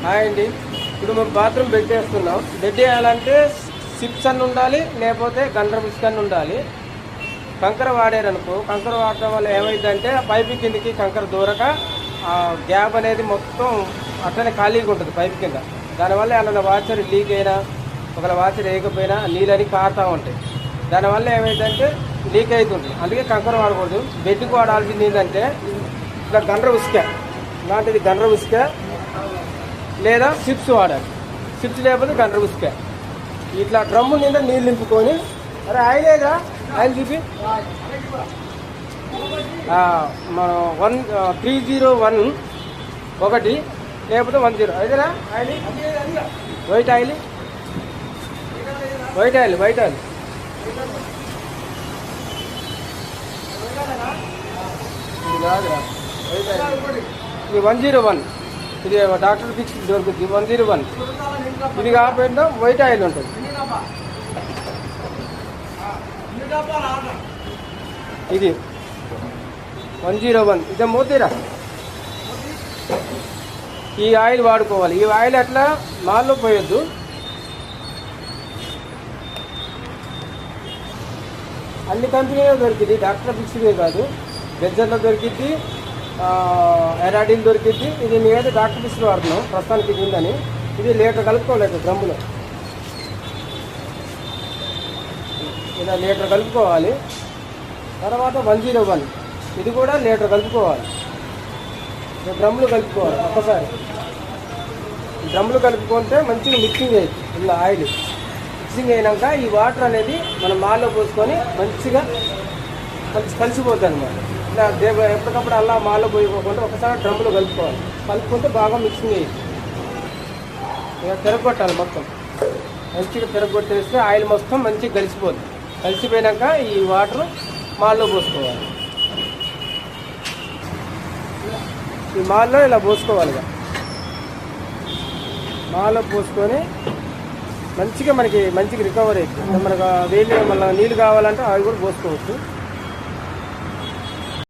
Hi అండి. ఇప్పుడు మేము బాత్రూమ్ బెడ్ వేస్తున్నాం. బెడ్ వేయాలంటే సిప్స్ అన్న ఉండాలి, లేకపోతే గండ్ర బిస్క్ అన్న ఉండాలి. కంకర వాడారనుకో, కంకర వాడటం వల్ల ఏమైందంటే పైపు కిందకి కంకర దూరక ఆ గ్యాప్ అనేది మొత్తం అట్లనే ఖాళీగా ఉంటుంది పైపు కింద. దానివల్ల ఏమన్నా వాచర్ లీక్ అయినా, ఒకవేళ వాచర్ వేయకపోయినా నీళ్ళని కారుతూ ఉంటాయి. దానివల్ల ఏమైందంటే లీక్ అవుతుంది. అందుకే కంకర వాడకూడదు. బెడ్కి వాడాల్సింది ఏంటంటే ఇట్లా గండ్ర ఉసుక లాంటిది, గండ్ర ఉసుక లేదా సిప్స్ వాడాలి. సిప్స్ లేకపోతే గండ్ర ఉసుక. ఇట్లా డ్రమ్ము నిండా నీళ్ళు నింపుకొని, అరే ఆయిలేదా, ఆయిల్ చూపి, మనం 301 ఒకటి లేకపోతే 10 అయితేనా oil, white oil, white oil, white oil ఇది కాదురా, వైట్ ఆయిల్. ఇది 101, ఇది డాక్టర్ ఫిక్స్ దొరుకుతుంది 101. ఇది కాకపోయినా వైట్ ఆయిల్ ఉంటుంది. ఇది 101. ఇదే మోతీరా. ఈ ఆయిల్ వాడుకోవాలి. ఈ ఆయిల్ అట్లా మాల్లో పోయొద్దు. అన్ని కంపెనీలో దొరికింది, డాక్టర్ ఫిక్స్డే కాదు. బెజ్జర్లో దొరికిద్ది, ఎరాడిల్ దొరికిద్ది. ఇది మేమైతే డాక్టర్ ఫిక్స్ వాడుతున్నాం ప్రస్తుతానికి. ఇది ఉందని ఇది లీటర్ కలుపుకోలేదు డ్రమ్ములో. ఇలా లీటర్ కలుపుకోవాలి. తర్వాత 101 ఇది కూడా లీటర్ కలుపుకోవాలి. డ్రమ్ములు కలుపుకోవాలి. ఒక్కసారి డ్రమ్ములు కలుపుకుంటే మంచిగా మిక్సింగ్ అయ్యింది. ఇలా ఆయిల్ మిక్సింగ్ అయినాక ఈ వాటర్ అనేది మనం మాల్లో పోసుకొని మంచిగా కలిసిపోతుంది అనమాట. ఇలా ఎప్పటికప్పుడు అలా మాల్లో పోయిపోకుండా ఒకసారి డ్రమ్ములు కలుపుకోవాలి. కలుపుకుంటే బాగా మిక్సింగ్ అయ్యింది. ఇక తిరగొట్టాలి మొత్తం. మంచిగా తిరగొట్టేస్తే ఆయిల్ మొత్తం మంచిగా కలిసిపోతుంది. కలిసిపోయాక ఈ వాటర్ మాల్లో పోసుకోవాలి. ఈ మాల్లో ఇలా పోసుకోవాలి. మాల్లో పోసుకొని మంచిగా మనకి మంచిగా రికవర్ అవుతుంది. మనకు వేడి మళ్ళీ నీళ్ళు కావాలంటే అవి కూడా పోసుకోవచ్చు.